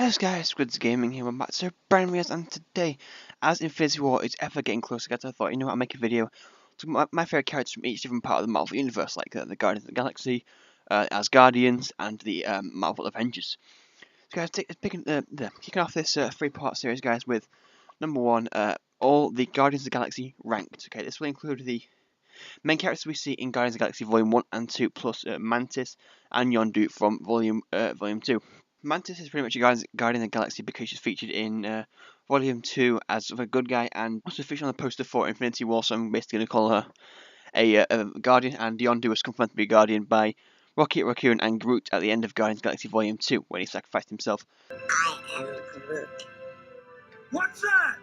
Yes guys, Squidzz Gaming here, I'm back to brand new videos, and today, as Infinity War is ever getting closer, guys, I thought, you know what, I'll make a video to my favourite characters from each different part of the Marvel Universe, like the Guardians of the Galaxy, as Guardians, and the Marvel Avengers. So guys, kicking off this 3-part series, guys, with number 1, all the Guardians of the Galaxy ranked. Okay, this will include the main characters we see in Guardians of the Galaxy Volume 1 and 2, plus Mantis and Yondu from Volume 2. Mantis is pretty much a Guardian of the Galaxy because she's featured in Volume 2 as a good guy and also featured on the poster for Infinity War, so I'm basically going to call her a Guardian, and Yondu was confirmed to be a Guardian by Rocket Raccoon and Groot at the end of Guardians of the Galaxy Volume 2 when he sacrificed himself. I am Groot. What's that?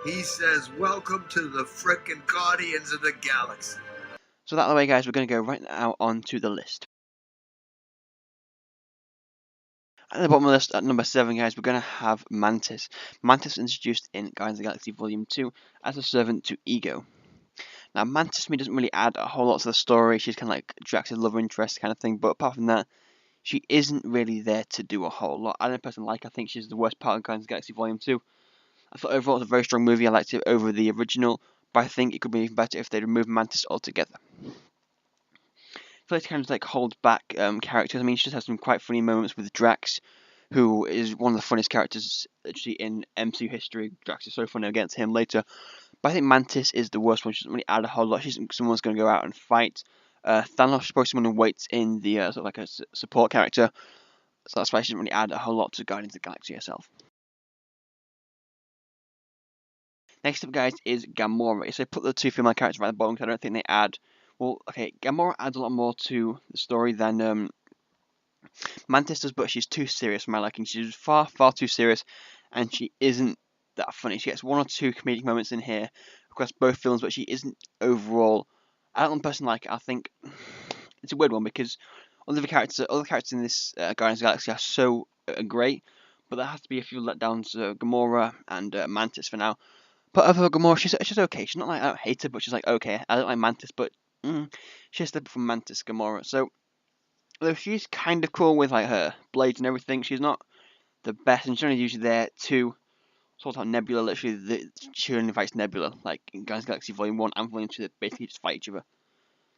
He says, welcome to the frickin' Guardians of the Galaxy. So that way, guys, we're going to go right now on to the list. At the bottom of the list, at number 7, guys, we're going to have Mantis. Mantis introduced in Guardians of the Galaxy Volume 2 as a servant to Ego. Now, Mantis to me doesn't really add a whole lot to the story. She's kind of like Drax's love interest kind of thing, but apart from that, she isn't really there to do a whole lot. I don't personally like her. I think she's the worst part of Guardians of the Galaxy Volume 2. I thought overall it was a very strong movie. I liked it over the original, but I think it could be even better if they removed Mantis altogether. I feel like it kind of like holds back characters. I mean, she just has some quite funny moments with Drax, who is one of the funniest characters actually in MCU history. Drax is so funny, I'll get to him later. But I think Mantis is the worst one. She doesn't really add a whole lot. She's someone's going to go out and fight. Thanos is supposed to be someone who waits in the sort of like a support character, so that's why she doesn't really add a whole lot to Guardians of the Galaxy herself. Next up, guys, is Gamora. So I put the two female characters right at the bottom because I don't think they add. Well, okay, Gamora adds a lot more to the story than Mantis does, but she's too serious for my liking. She's far too serious, and she isn't that funny. She gets 1 or 2 comedic moments in here across both films, but she isn't overall. I don't personally like it. I think it's a weird one because all the characters in this Guardians of the Galaxy are so great, but there has to be a few letdowns. Gamora and Mantis for now. But over Gamora, she's okay. She's not like I don't hate her, but she's like okay. I don't like Mantis, but she's a step from Mantis, Gamora. So though she's kind of cool with like her blades and everything, she's not the best, and she's only usually there to sort out Nebula. Literally, she only fights Nebula, like in Guardians of the Galaxy Volume 1 and Volume 2. They basically just fight each other.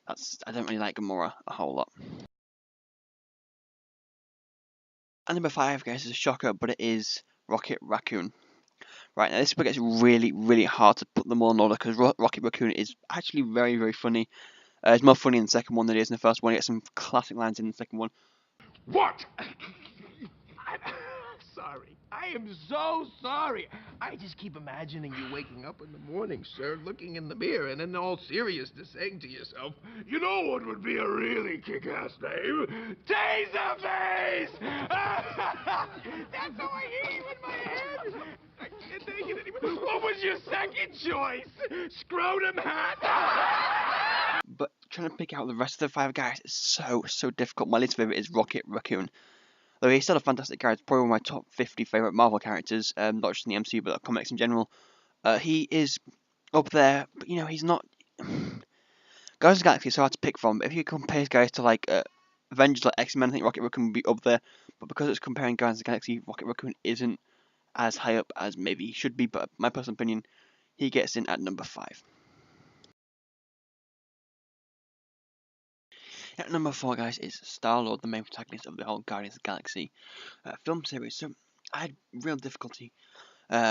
I don't really like Gamora a whole lot. And number 5, guys, is a shocker, but it is Rocket Raccoon. Right, now this is where it gets really hard to put them all in order because Rocket Raccoon is actually very funny. It's more funny in the second one than it is in the first one. You get some classic lines in the second one. What? Sorry. I am so sorry. I just keep imagining you waking up in the morning, sir, looking in the mirror, and in all seriousness saying to yourself, you know what would be a really kick-ass name? Taserface! That's how I hear you in my head. I can't take it anymore. What was your second choice? Scrotum hat? But trying to pick out the rest of the 5 guys is so difficult. My least favorite is Rocket Raccoon. Though he's still a fantastic character, probably one of my top 50 favorite Marvel characters, not just in the MCU but the comics in general. He is up there, but you know he's not. Guardians of the Galaxy is so hard to pick from. If you compare guys to like Avengers, like X-Men, I think Rocket Raccoon would be up there. But because it's comparing Guardians of the Galaxy, Rocket Raccoon isn't as high up as maybe he should be. But my personal opinion, he gets in at number 5. At number 4, guys, is Star-Lord, the main protagonist of the whole Guardians of the Galaxy film series. So I had real difficulty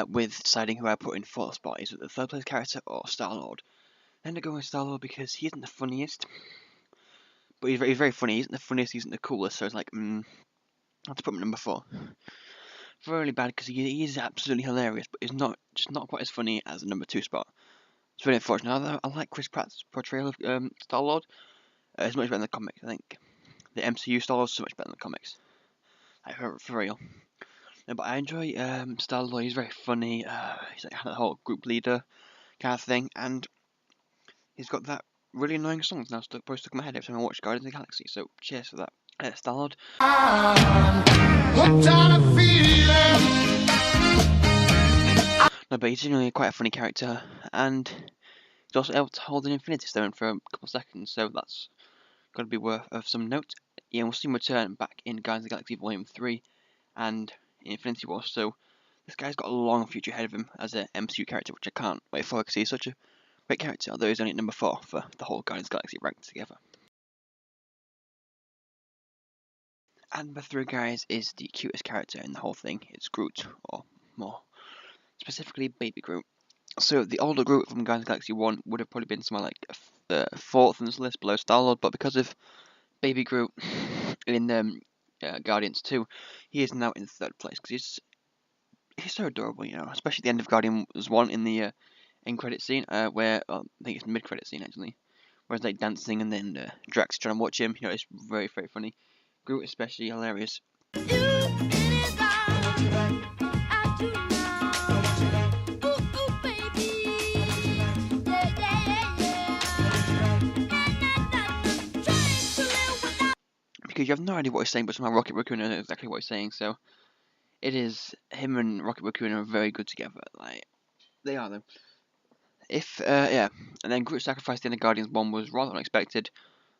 with deciding who I put in fourth spot. Is it the third place character or Star-Lord? I ended up going with Star-Lord because he isn't the funniest, but he's very funny. He isn't the funniest, he isn't the coolest, so it's like, I have to put him at number 4. Really bad because he is absolutely hilarious, but he's just not quite as funny as the number 2 spot. It's very unfortunate. Although I like Chris Pratt's portrayal of Star-Lord. It's much better than the comics, I think. The MCU Star-Lord is so much better than the comics. Like, for real. No, but I enjoy Star-Lord. He's very funny. He's like the whole group leader kind of thing, and he's got that really annoying song that's now supposed to come ahead every time I watch Guardians of the Galaxy. So cheers for that, Star-Lord. No, but he's genuinely quite a funny character, and he's also able to hold an Infinity Stone for a couple of seconds, so that's got to be worth of some note. Yeah, we'll see him return back in Guardians of the Galaxy Volume 3 and Infinity War. So this guy's got a long future ahead of him as an MCU character, which I can't wait for because he's such a great character, although he's only at number 4 for the whole Guardians of the Galaxy ranked together. And number 3, guys, is the cutest character in the whole thing. It's Groot, or more specifically Baby Groot. So the older Groot from Guardians of the Galaxy 1 would have probably been somewhere like 4th on this list below Star-Lord, but because of Baby Groot in Guardians 2, he is now in 3rd place because he's so adorable, you know, especially at the end of Guardians 1 in the end credit scene, where I think it's mid credit scene actually, where he's like dancing and then Drax trying to watch him. You know, it's very, very funny. Groot especially hilarious. Because you have no idea what he's saying, but somehow Rocket Raccoon knows exactly what he's saying. So it is him and Rocket Raccoon are very good together. Like they are though. Yeah, and then Groot's sacrifice at the end of Guardians 1 was rather unexpected,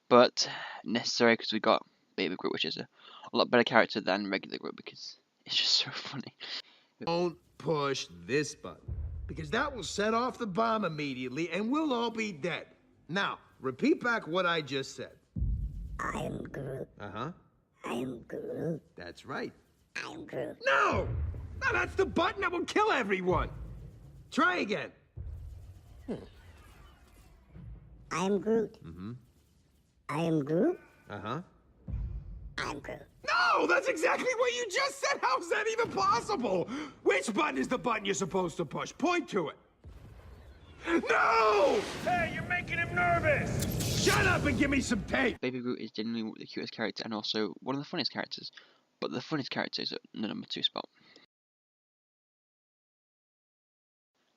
but necessary because we got Baby Groot, which is a lot better character than regular Groot because it's just so funny. Don't push this button, because that will set off the bomb immediately and we'll all be dead. Now, repeat back what I just said. I am Groot. Uh-huh. I am Groot. That's right. I am Groot. No! No, that's the button that will kill everyone. Try again. I am Groot. Mm-hmm. I am Groot. Uh-huh. I am Groot. No, that's exactly what you just said. How's that even possible? Which button is the button you're supposed to push? Point to it. No! Hey, you're making him nervous. Shut up and give me some tape. Baby Groot is genuinely the cutest character and also one of the funniest characters, but the funniest character is at the number 2 spot.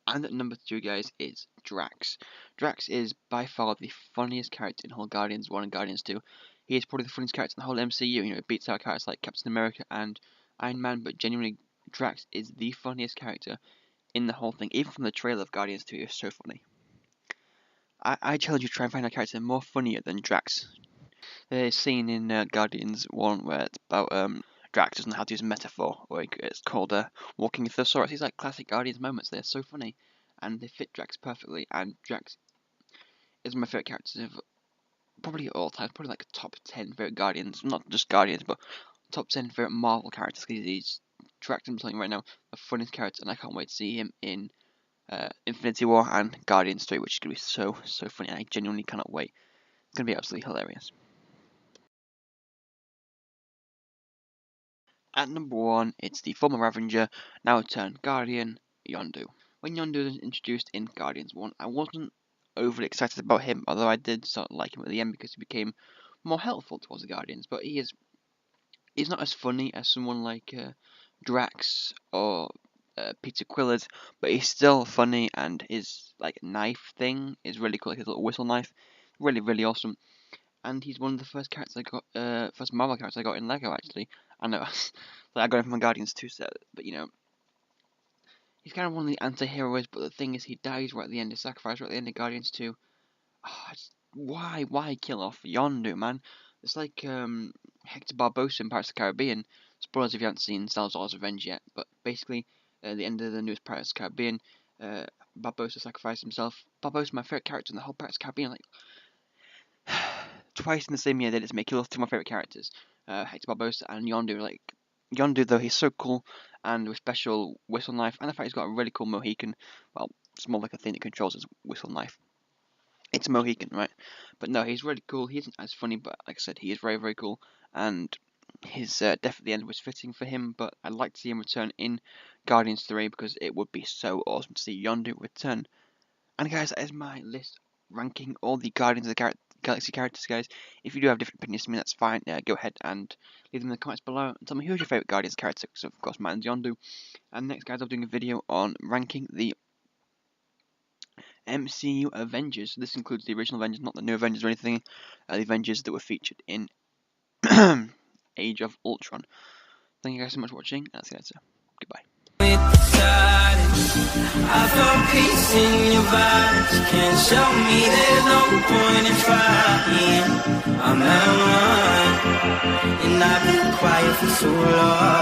And at number 2, guys, is Drax. Drax is by far the funniest character in whole Guardians 1 and Guardians 2. He is probably the funniest character in the whole MCU. You know, it beats out characters like Captain America and Iron Man, but genuinely, Drax is the funniest character in the whole thing. Even from the trailer of Guardians 2, it's so funny. I challenge you to try and find a character more funnier than Drax. There's a scene in Guardians 1 where it's about Drax doesn't know how to use a metaphor, or it's called walking a thesaurus. These like classic Guardians moments. They're so funny, and they fit Drax perfectly. And Drax is my favorite character of probably all time. Probably like top 10 favorite Guardians, not just Guardians, but top 10 favorite Marvel characters. Because he's Drax, I'm telling you right now, the funniest character, and I can't wait to see him in Infinity War and Guardians 3, which is gonna be so funny. And I genuinely cannot wait. It's gonna be absolutely hilarious. At number 1, it's the former Ravager, now turned Guardian, Yondu. When Yondu was introduced in Guardians 1, I wasn't overly excited about him, although I did sort of like him at the end because he became more helpful towards the Guardians. But he's not as funny as someone like Drax or Peter Quillard, but he's still funny, and his like knife thing is really cool, like his little whistle knife, really, really awesome. And he's one of the first characters I got, first Marvel characters I got in Lego actually. I know, like I got him from my Guardians 2 set, but you know, he's kind of one of the anti-heroes. But the thing is, he dies right at the end, his sacrifice right at the end of Guardians 2. Oh, why kill off Yondu, man? It's like Hector Barbosa in Pirates of the Caribbean. Spoilers if you haven't seen Salazar's Revenge yet, but basically, the end of the newest Pirates of the Caribbean, Barbosa sacrificed himself. Barbosa, my favorite character in the whole Pirates of the Caribbean, like. Twice in the same year they just make you love two of my favourite characters, Hector Barbosa and Yondu. Like, Yondu, though, he's so cool, and with special whistle knife, and the fact he's got a really cool Mohican. Well, it's more like a thing that controls his whistle knife. It's a Mohican, right? But no, he's really cool. He isn't as funny, but like I said, he is very, very cool, and his death at the end was fitting for him, but I'd like to see him return in Guardians 3, because it would be so awesome to see Yondu return. And guys, that is my list ranking all the Guardians of the Galaxy characters, guys. If you do have different opinions to me, that's fine. Go ahead and leave them in the comments below and tell me who's your favourite Guardians character, because of course mine's Yondu. And next, guys, I'll be doing a video on ranking the MCU Avengers. This includes the original Avengers, not the new Avengers or anything. The Avengers that were featured in Age of Ultron. Thank you guys so much for watching, and I'll see you later. Goodbye. I found peace in your vibes. Can't show me there's no point in trying. I'm at one, and I've been quiet for so long.